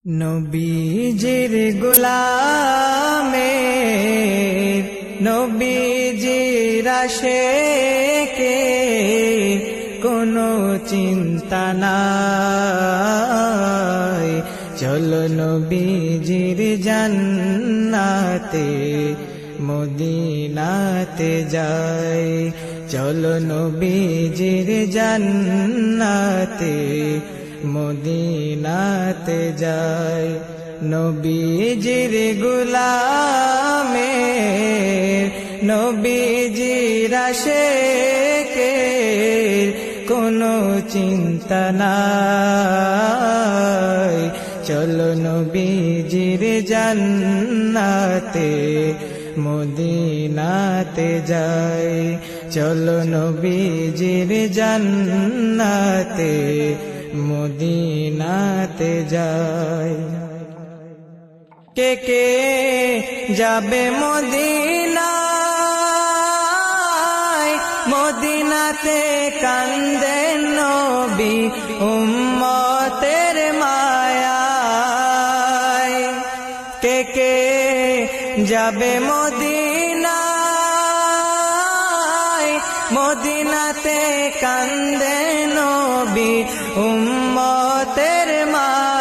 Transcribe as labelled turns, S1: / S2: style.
S1: নবীজির গোলামের নবীজির আশিকে কোনো চিন্তা নাই। চলো নবীজির জান্নাতে মদিনাতে যাই। চলো নবীজির জান্নাতে মদিনাতে যাই। নবীজির গোলামের নবীজির আশিকের কোনো চিন্তা নাই। চলো নবীজির জান্নাতে মদিনাতে যাই। চলো নবীজির জান্নাতে মদিনাতে যাই। কে কে যাবে মদিনায়, মদিনাতে কান্দেন নবী উম্মতের মায়ায়। কে কে যাবে মদিনায়, মদিনাতে কান্দেন নবী উম্মতের মায়ায়।